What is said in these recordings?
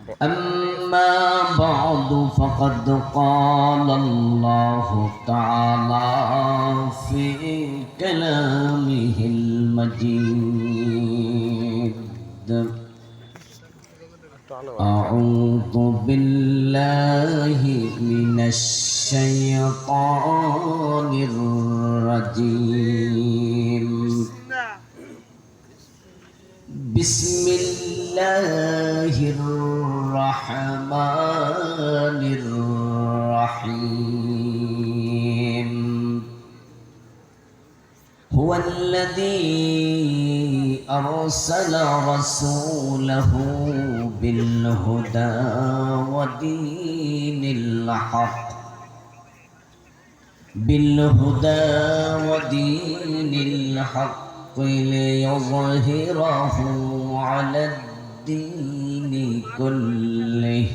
أما بعد فقد قال الله تعالى في كلامه المجيد أعوذ بالله من الشيطان الرجيم بسم الله الرحمن الرحيم هو الذي أرسل رسوله بالهدى ودين الحق ليظهره على الدين كله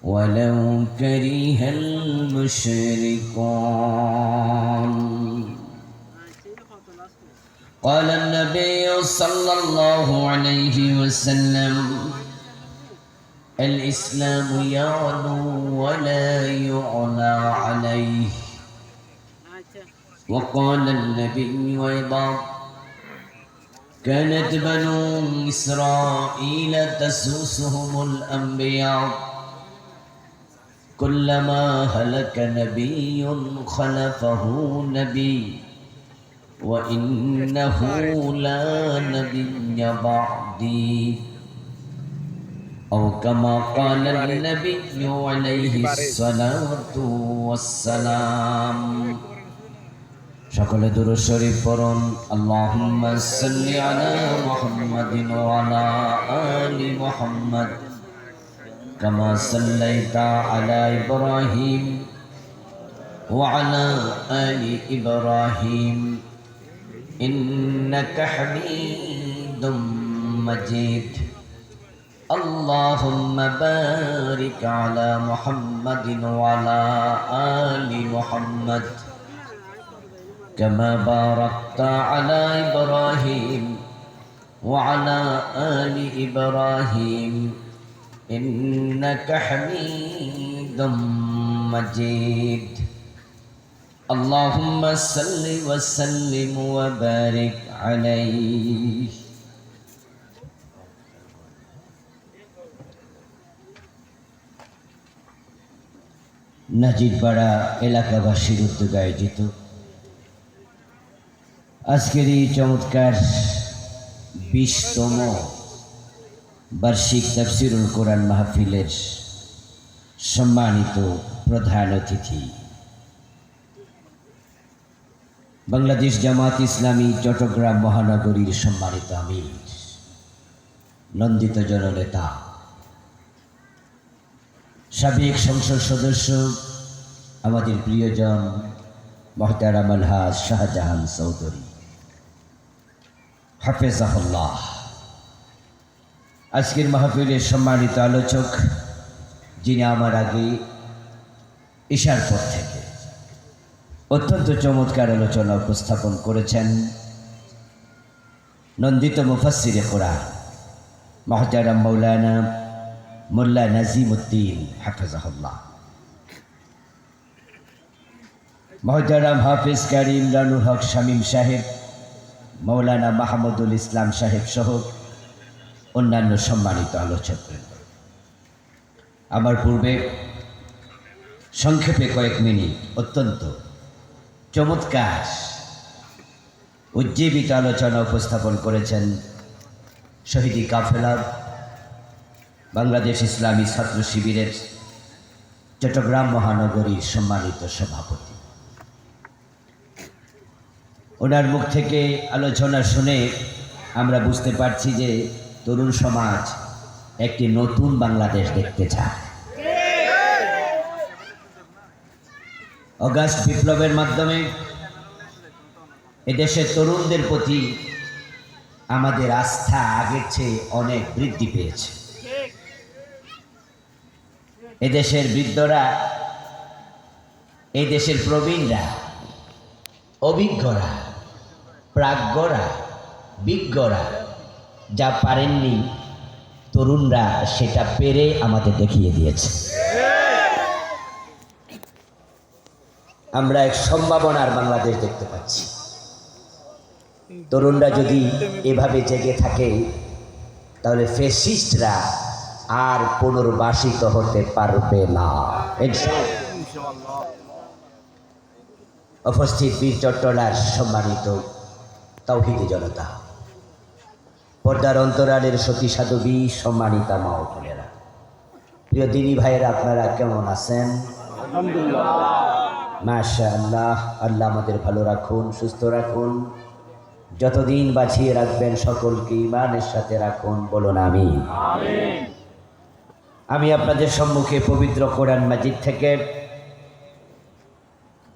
ولو كره المشركون. قال النبي صلى الله عليه وسلم الإسلام يعلو ولا يعلى عليه. وقال النبي أيضا كانت بنو إسرائيل تسوسهم الأنبياء كلما هلك نبي خلفه نبي وإنه لا نبي بعدي أو كما قال النبي عليه الصلاة والسلام. সকলে দুরূদ শরীফ পড়ুন। আল্লাহুম্মা সাল্লি আলা মুহাম্মাদিন ওয়া আলা আলি মুহাম্মাদ কামা সাল্লাইতা আলা ইব্রাহিম ওয়া আলা আলি ইব্রাহিম ইন্নাকা হামিদুম মাজিদ। আল্লাহুম্মা বারিক আলা মুহাম্মাদিন ওয়া আলা আলি মুহাম্মাদ كما باركت على إبراهيم وعلى آل إبراهيم إنك حميد مجيد. اللهم صل وسلم وبارك عليه. নাজিরপাড়া এলাকাবাসীর উদ্যোগে আয়োজিত আজকের এই চমৎকার 20তম বার্ষিক তাফসীরুল কোরআন মাহফিলের সম্মানিত প্রধান অতিথি বাংলাদেশ জামাত ইসলামী চট্টগ্রাম মহানগরীর সম্মানিত আমির নন্দিত জননেতা সাবেক সংসদ সদস্য আমাদের প্রিয়জন মোহতারাম আলহাজ শাহজাহান চৌধুরী হাফেজাহুল্লাহ, আজকের মাহফিলের সম্মানিত আলোচক যিনি আমার আগে ঈশার পর থেকে অত্যন্ত চমৎকার আলোচনা উপস্থাপন করেছেন নন্দিত মুফাসসিরে কোরআন মোহতারাম মাওলানা মোল্লা নাজিমউদ্দিন হাফেজাহুল্লাহ, মোহতারাম হাফেজ কারি ইমরানুল হক শামীম সাহেব, মৌলানা মাহমুদুল ইসলাম সাহেব সহ অন্যান্য সম্মানিত আলোচকবৃন্দ। আমার পূর্বে সংক্ষেপে কয়েক মিনিট অত্যন্ত চমৎকার উজ্জীবিত আলোচনা উপস্থাপন করেছেন শহীদি কাফেলা বাংলাদেশ ইসলামী ছাত্র শিবিরের চট্টগ্রাম মহানগরীর সম্মানিত সভাপতি। ওনার মুখ থেকে আলোচনা শুনে আমরা বুঝতে পারছি যে তরুণ সমাজ একটি নতুন বাংলাদেশ দেখতে চায়। অগাস্ট বিপ্লবের মাধ্যমে এদেশের তরুণদের প্রতি আমাদের আস্থা আগের চেয়ে অনেক বৃদ্ধি পেয়েছে। এদেশের বৃদ্ধরা, এই দেশের প্রবীণরা, অভিজ্ঞরা, প্রাজ্ঞরা, বিজ্ঞরা যা পারেননি তরুণরা সেটা পেরে আমাদের দেখিয়ে দিয়েছে। আমরা এক সম্ভাবনার বাংলাদেশ দেখতে পাচ্ছি। তরুণরা যদি এভাবে জেগে থাকে তাহলে ফ্যাসিস্টরা আর পুনর্বাসিত হতে পারবে না। উপস্থিত বীর চট্টলার সম্মানিত তাওহীদি জনতা, পর্দার অন্তরালের সতী সাধবী, সম্মানিতা মা ও বোনেরা, প্রিয় দিনী ভাইয়েরা, আপনারা কেমন আছেন? মাশাআল্লাহ। আল্লাহ আমাদের ভালো রাখুন, সুস্থ রাখুন, যতদিন বাঁচিয়ে রাখবেন সকলকে ঈমানের সাথে রাখুন, বলুন আমিন। আমি আপনাদের সম্মুখে পবিত্র কোরআন মাজিদ থেকে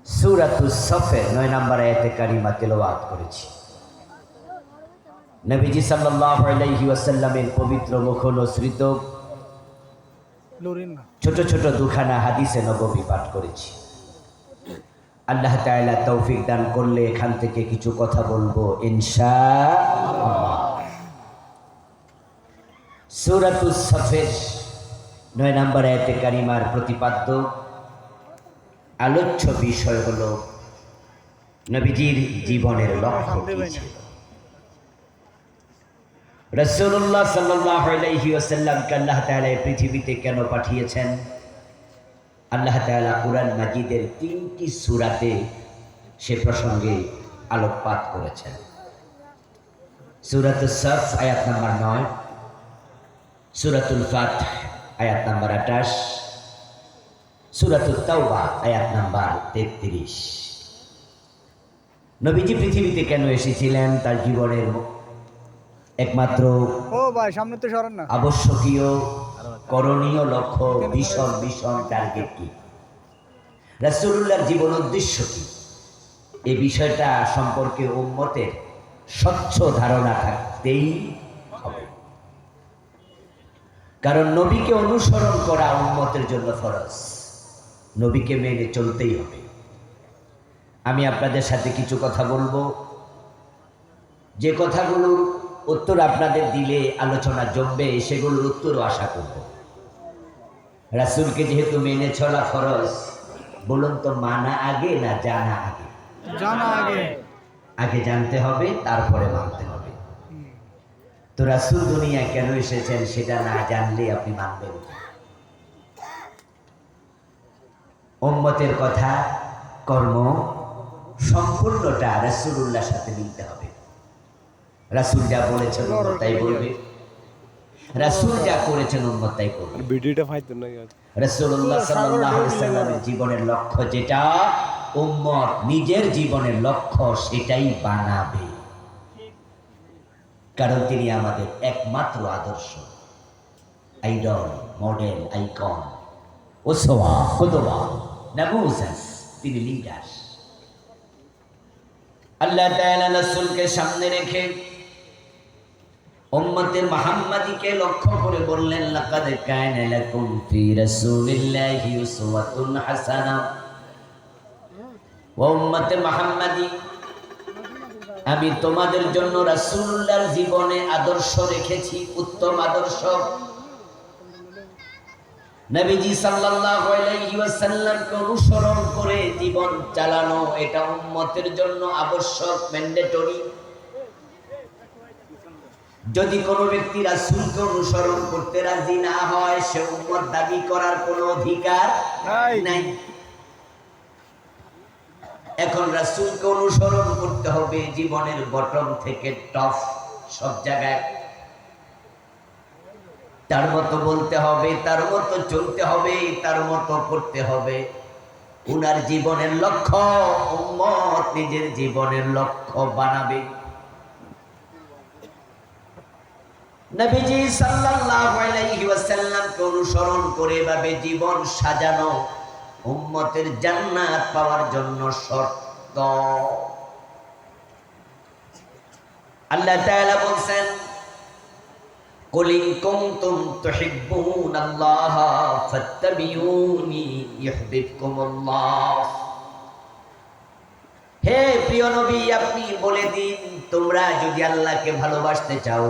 সূরাতুস সফের 9 নম্বর আয়াতে কারিমা তেলাওয়াত করেছি। নবীজি সাল্লাল্লাহু আলাইহি ওয়াসাল্লামের পবিত্র মুখনসৃত ছোট ছোট দুখানা হাদিসে নববী পাঠ করেছি। আল্লাহ তাআলা তৌফিক দান করলে এখান থেকে কিছু কথা বলবো ইনশাআল্লাহ। সূরাতুস সফের 9 নম্বর আয়াতে কারিমার প্রতিপাদ্য আলোচ্য বিষয় হলো নবীজির জীবনের লক্ষ্য কি ছিল। রাসূলুল্লাহ সাল্লাল্লাহু আলাইহি ওয়াসাল্লামকে আল্লাহ তাআলা এই পৃথিবীতে কেন পাঠিয়েছেন? আল্লাহ তাআলা কুরআন মাজিদের 3টি সূরাতে সে প্রসঙ্গে আলোকপাত করেছেন। সূরাতুস সফ আয়াত নাম্বার 9, সূরাতুল ফাতহ আয়াত নাম্বার 28, সূরাতুত তাওবা আয়াত নাম্বার 33। নবীজি পৃথিবীতে কেন এসেছিলেন? তার জীবনের একমাত্র আবশ্যকীয় করণীয় লক্ষ্য, ভীষণ টার্গেট কি? রাসূলুল্লাহর জীবন উদ্দেশ্য কি? এই বিষয়টা সম্পর্কে উম্মতের স্বচ্ছ ধারণা থাকতেই হবে, কারণ নবীকে অনুসরণ করা উম্মতের জন্য ফরজ। নবীকে মেনে চলতেই হবে। আমি আপনাদের সাথে কিছু কথা বলবো, যে কথাগুলোর উত্তর আপনাদের দিলে আলোচনা জমবে, সেগুলোর উত্তরও আশা করব। রাসূলকে যেহেতু মেনে চলা ফরজ, বলুন তো মানা আগে না জানা আগে? জানা আগে। আগে জানতে হবে, তারপরে মানতে হবে। তো রাসূল দুনিয়া কেন এসেছেন সেটা না জানলে আপনি মানবেন না। উম্মতের কথা, কর্ম সম্পূর্ণটা রাসূলুল্লাহর সাথে মিলতে হবে। রাসূল যা বলেছেন উম্মত তাই বলবে, রাসূল যা করেছেন উম্মত তাই করবে। ভিডিওটা ফাইতো না রাসূলুল্লাহ সাল্লাল্লাহু আলাইহি ওয়াসাল্লামের জীবনের লক্ষ্য যেটা, উম্মত নিজের জীবনের লক্ষ্য সেটাই বানাবে, কারণ তিনি আমাদের একমাত্র আদর্শ, আইডল, মডেল, আইকন, ওসওয়া, কুদওয়া, নামুজাজ। তিনি লিডার। আল্লাহ তাআলা রাসূলকে সামনে রেখে উম্মতে মুহাম্মাদীকে লক্ষ্য করে বললেন, লাকাদ কানা লাকুম ফি রাসূলিল্লাহি উসওয়াতুন হাসানাহ। ও উম্মতে মুহাম্মাদী, আমি তোমাদের জন্য রাসূলুল্লাহর জীবনে আদর্শ রেখেছি, উত্তম আদর্শ। নবীজি সাল্লাল্লাহু আলাইহি ওয়াসাল্লামকে অনুসরণ করে জীবন চালানো, এটা উম্মতের জন্য আবশ্যক, ম্যান্ডেটরি। যদি কোনো ব্যক্তি রাসূলকে অনুসরণ করতে রাজি না হয়, সে উম্মত দাবি করার কোনো অধিকার নাই। এখন রাসূলকে অনুসরণ করতে হবে জীবনের বটম থেকে টপ, সব জায়গায় তার মতো বলতে হবে, তার মতো চলতে হবে, তার মতো করতে হবে। উনার জীবনের লক্ষ্য উম্মত নিজের জীবনের লক্ষ্য বানাবে। নবীজি সাল্লাল্লাহু আলাইহি ওয়াসাল্লামকে অনুসরণ করে ভাবে জীবন সাজানো উম্মতের জান্নাত পাওয়ার জন্য শর্ত। আল্লাহ তাআলা বলেন, কুল ইন কুনতুম তুহিব্বুনাল্লাহা ফাত্তাবিউনি ইউহিব্বুকুমুল্লাহ। হে প্রিয় নবী, আপনি বলে দিন, তোমরা যদি আল্লাহকে ভালোবাসতে চাও,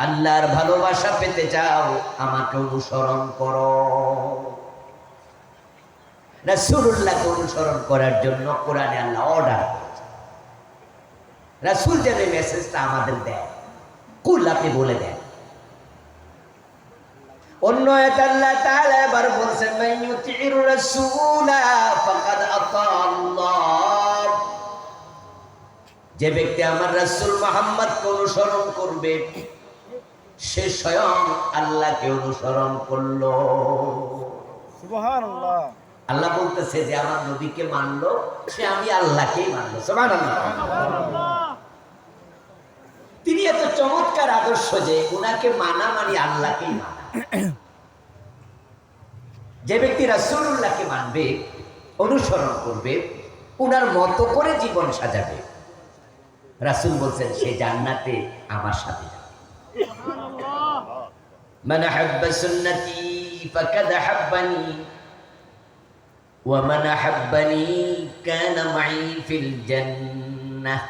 আল্লাহর ভালোবাসা পেতে চাও, আমাকে অনুসরণ করো। রাসূলুল্লাহকে অনুসরণ করার জন্য কোরআনে আল্লাহ অর্ডার করেছে। রাসূল যেন এই মেসেজটা আমাদের দেয়, কুল আপনি বলে দেন। অন্য আয়াতে আল্লাহ তাআলা এবার বলছেন, মান ইউতিউর রাসূলা ফাকাদ আতা আল্লাহ। যে ব্যক্তি আমার রাসূল মুহাম্মদকে অনুসরণ করবে, সে স্বয়ং আল্লাহকে অনুসরণ করলো। সুবহানাল্লাহ। আল্লাহ বলতেছে যে আমার নবীকে মানলো, সে আমি আল্লাহকেই মানলো। সুবহানাল্লাহ। তিনি এত চমৎকার আদর্শ যে উনাকে মানা মানে আল্লাহকেই মানা। যে ব্যক্তি রাসূলুল্লাহকে মানবে, অনুসরণ করবে, উনার মতো করে জীবন সাজাবে, রাসূল বলছেন সে জান্নাতে আমার সাথে যাবে। মান আহাব্বা সুন্নতি ফাকাদ আহাব্বানি ওয়া মান আহাব্বানি কানা মাই ফিল জান্নাহ।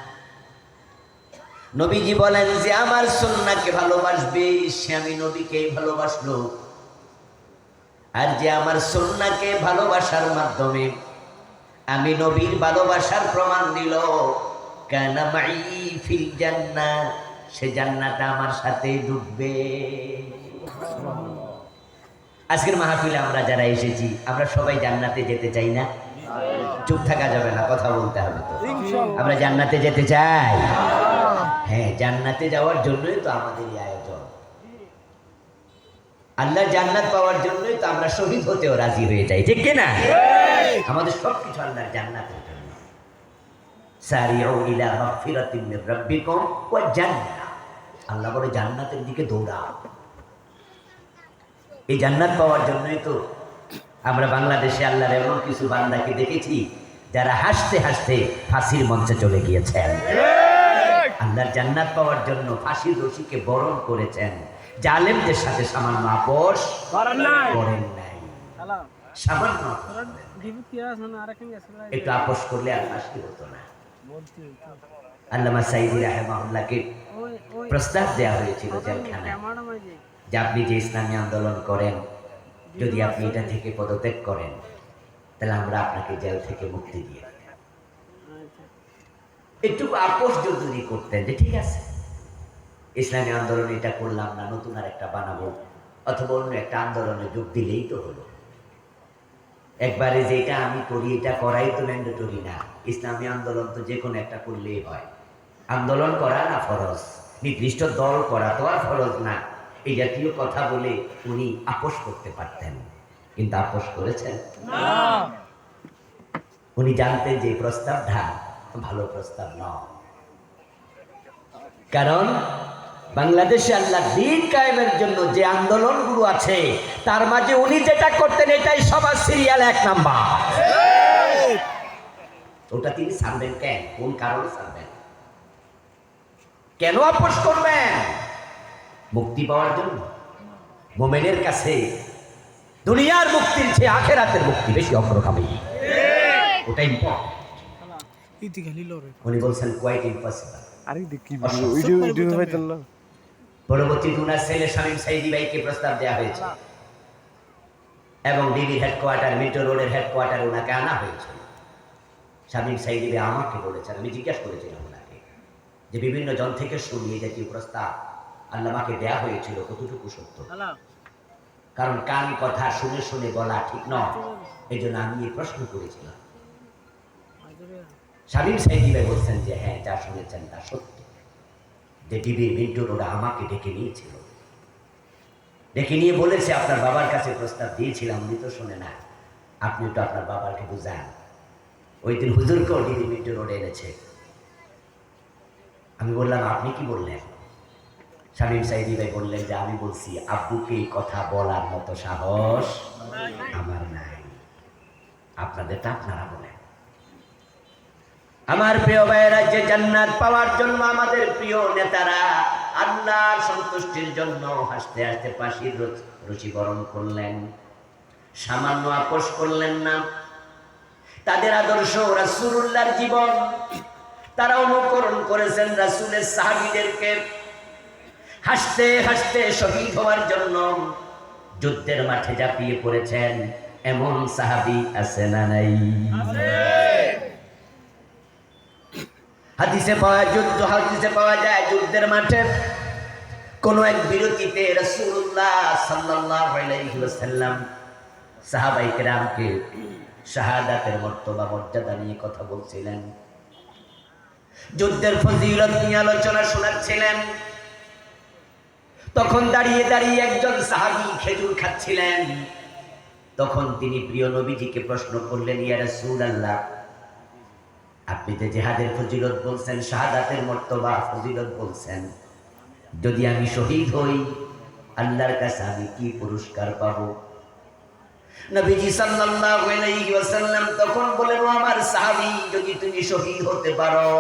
নবীজি বলেন যে আমার সুন্নাহকে ভালোবাসবে, সে আমি নবীকেই ভালোবাসলো। আর যে আমার সুন্নাহকে ভালোবাসার মাধ্যমে আমি নবীর ভালোবাসার প্রমাণ দিল, কানা মাই ফিল জান্নাহ, সে জান্নাতে আমার সাথে ঢুকবে। আজকের মাহফিলে আমরা যারা এসেছি, আমরা সবাই জান্নাতে যেতে চাই না? চুপ থাকা যাবে না, কথা বলতে হবে তো। আমরা জান্নাতে যেতে চাই। হ্যাঁ, জান্নাতে যাওয়ার জন্যই তো আমাদের এই আয়োজন। আল্লাহর জান্নাত পাওয়ার জন্যই তো আমরা শহীদ হতেও রাজি হয়ে যাই, ঠিক কিনা? আমাদের সবকিছু আল্লাহর জান্নাতের জন্য। সারিউ ইলা মাগফিরাতিন মির রাব্বিকুম ওয়া জান্নাহ। আল্লাহ বলে জান্নাতের দিকে দৌড়াও। এই জান্নাত পাওয়ার জন্যই তো আমরা বাংলাদেশে আল্লাহর এমন কিছু বান্দাকে দেখেছি যারা হাসতে হাসতে ফাঁসির মঞ্চে চলে গিয়েছেন। আল্লাহর জান্নাত পাওয়ার জন্য ফাঁসির রশিকে বরণ করেছেন। জালেমদের সাথে সামান্য আপোষ করেন নাই। সামান্য একটু আপোষ করলে আর ফাঁসি হতো না। আল্লামা সাইদি রাহিমাহুল্লাহকে প্রস্তাব দেওয়া হয়েছিল জেলখানায় যে আপনি যে ইসলামী আন্দোলন করেন, যদি আপনি এটা থেকে পদত্যাগ করেন, তাহলে আমরা আপনাকে জেল থেকে মুক্তি দিয়ে দেব। একটু আপোষ যদি করতেন যে ঠিক আছে, ইসলামী আন্দোলন এটা করলাম না, নতুন আর একটা বানাবো, অথবা অন্য একটা আন্দোলনে যোগ দিলেই তো হলো। একবারে যেটা আমি করি এটা করাই তো ম্যান্ডেটরি না। ইসলামী আন্দোলন তো যে কোনো একটা করলেই হয়। আন্দোলন করা না ফরজ, নির্দিষ্ট দল করা তো আর ফরজ না। এই জাতীয় কথা বলে উনি আপোষ করতে পারতেন, কিন্তু আপোষ করেছেন না। উনি জানতেন যে প্রস্তাবটা ভালো প্রস্তাব নয়। কারণ বাংলাদেশে আল্লাহ দ্বীন কায়েমের জন্য যে আন্দোলনগুলো আছে, তার মাঝে উনি যেটা করতেন এটাই সবার সিরিয়াল 1 নাম্বার। ওটা তিনি ছাড়বেন কেন? কোন কারণে ছাড়বেন? কেন আপোষ করবেন? মুক্তি পাওয়ার জন্য। মুমিনের কাছে দুনিয়ার মুক্তির চেয়ে আখিরাতের মুক্তি বেশি অগ্রগামী। ওটা ইম্পর্টেন্ট। উনি বলছেন কোয়াইট ইম্পসিবল। আরে দেখি ভিডিও হইতেন না। পরবর্তীতে উনার ছেলে শামীম সাইদি ভাইকে প্রস্তাব দেওয়া হয়েছে এবং ডিবির হেডকোয়ার্টার, মিন্টো রোডের হেডকোয়ার্টার ওনাকে আনা হয়েছিল। শামীম সাইদি ভাই আমাকে বলেছেন, আমি জিজ্ঞাসা করেছিলাম ওনাকে যে বিভিন্ন জন থেকে শুনিয়ে জাতীয় প্রস্তাব আল্লামাকে দেয়া হয়েছিল কতটুকু সত্য। কারণ কান কথা শুনে শুনে বলা ঠিক নয়, এই জন্য আমি এই প্রশ্ন করেছিলাম। শামীম সাইদি ভাই বলছেন যে হ্যাঁ, যা শুনেছেন তা সত্য, যে ডিবির মিন্টু রোড আমাকে ডেকে নিয়েছিল, ডেকে নিয়ে বলেছে আপনার বাবার কাছে প্রস্তাব দিয়েছিলাম, উনি তো শোনে না, আপনি তো আপনার বাবাকে বুঝান। ওই দিন হুজুরকেও ডিবির মিন্টু রোডে এনেছে। আমি বললাম আপনি কি বললেন? শামীম সাইদি ভাই বললেন যে আমি বলছি আব্বুকে এই কথা বলার মতো সাহস আমার নাই, আপনাদেরটা আপনারা বলেন। আমার প্রিয় ভাইয়েরা, যে জান্নাত পাওয়ার জন্য আমাদের প্রিয় নেতারা আল্লাহর সন্তুষ্টির জন্য হাসতে হাসতে ফাঁসির রশি বরণ করলেন, সামান্য আপোষ করলেন না। তাদের আদর্শ রাসূলুল্লাহর জীবন, তারা অনুকরণ করেছেন রাসূলের সাহাবীদেরকে। হাসতে হাসতে শহীদ হওয়ার জন্য যুদ্ধের মাঠে ঝাঁপিয়ে পড়েছেন এমন সাহাবী আছে না নাই? হাদিসে পাওয়া যায় যুদ্ধের মাঠে কোন এক বিরতিতে রাসূলুল্লাহ সাল্লাল্লাহু আলাইহি ওয়াসাল্লাম সাহাবায়ে কেরামকে শাহাদাতের মর্যাদা নিয়ে কথা বলছিলেন, যুদ্ধের ফজিলত নিয়ে আলোচনা শোনাচ্ছিলেন। তখন দাঁড়িয়ে দাঁড়িয়ে একজন সাহাবী খেজুর খাচ্ছিলেন। তখন তিনি প্রিয় নবীজিকে প্রশ্ন করলেন, ইয়া রাসূলুল্লাহ, আপনি যে জিহাদের ফজিলত বলছেন, শাহাদাতের মর্তবা ফজিলত বলছেন, যদি আমি শহীদ হই আল্লাহর কাছে আমি কি পুরস্কার পাবো? নবীজি সাল্লাল্লাহু আলাইহি ওয়াসাল্লাম তখন বলেন, ও আমার সাহাবী, যদি তুমি শহীদ হতে পারো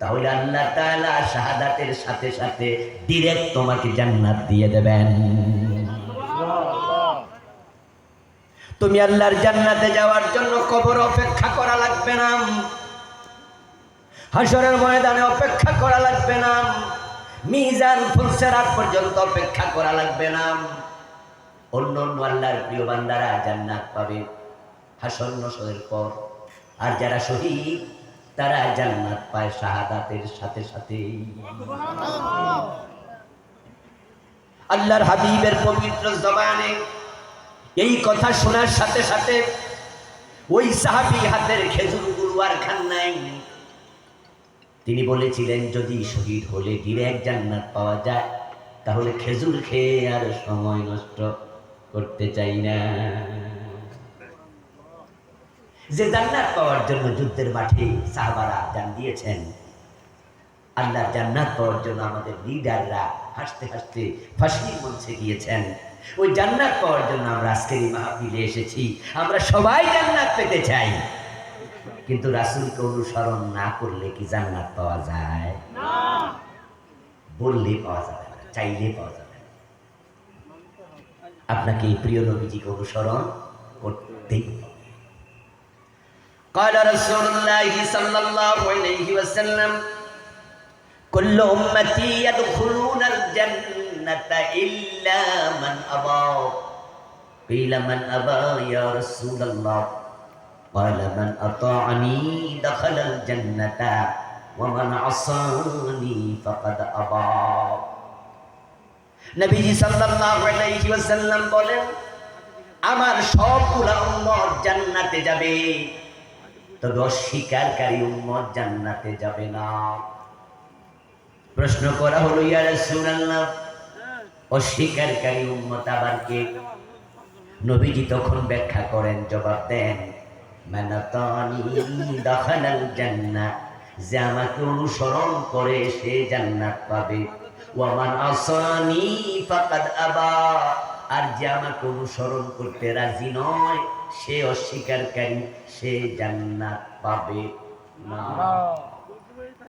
তাহলে আল্লাহ তাআলা শাহাদাতের সাথে সাথে ডাইরেক্ট তোমাকে জান্নাত দিয়ে দেবেন। তুমি আল্লাহর জান্নাতে যাওয়ার জন্য কবর অপেক্ষা করা লাগবে না, হাশরের ময়দানে অপেক্ষা করা লাগবে না, মিজান ফুলসিরাত পর্যন্ত অপেক্ষা করা লাগবে না। অন্য আল্লাহর প্রিয় বান্দারা জান্নাত পাবে হাশর নশরের পর, আর যারা শহীদ তারা জান্নাত পায় শাহাদাতের সাথে সাথে। আল্লাহর হাবিবের পবিত্র জবানে এই কথা শোনার সাথে সাথে ওই সাহাবী হাতের খেজুরগুলো আর খান নাই। তিনি বলেছিলেন, যদি শহীদ হলে ডিরেক্ট জান্নাত পাওয়া যায় তাহলে খেজুর খেয়ে আর সময় নষ্ট করতে চাই না। যে জান্নাত পাওয়ার জন্য যুদ্ধের মাঠে সাহাবারা জান দিয়েছেন, আল্লাহর জান্নাত পাওয়ার জন্য আমাদের লিডাররা হাসতে হাসতে ফাঁসির মঞ্চে গিয়েছেন। ওই জান্নাত পাওয়ার জন্য আমরা আজকের এই মাহফিলে এসেছি। আমরা সবাই জান্নাত পেতে চাই, কিন্তু রাসূলকে অনুসরণ না করলে কি জান্নাত পাওয়া যায়? না। বললে পাওয়া যাবে না, চাইলে পাওয়া যাবে না। আপনাকে এই প্রিয় নবীজিকে অনুসরণ করতেই হবে। قال رسول الله صلى الله عليه وسلم كل أمتي يدخلون الجنة إلا من أبى قيل من أبى يا رسول الله قال من أطاعني دخل الجنة ومن عصاني فقد أبى নবীজি সাল্লাল্লাহু আলাইহি ওয়াসাল্লাম বলেন, আমার সবগুলা উম্মত জান্নাতে যাবে, তবে অস্বীকারী উম্মত জান্নাতে যাবে না। প্রশ্ন করা হলো, ইয়া রাসূলুল্লাহ, অস্বীকারী উম্মত আবার কে? নবীজি তখন ব্যাখ্যা করেন, জবাব দেন, মান আতানি দাখালাল জান্নাহ, যে আমাকে অনুসরণ করে সে জান্নাত পাবে। ওয়া মান আসানি ফাকাদ আবা, আর যে আমাকে অনুসরণ করতে রাজি নয়, সে অস্বীকারী, সে জান্নাত পাবে না।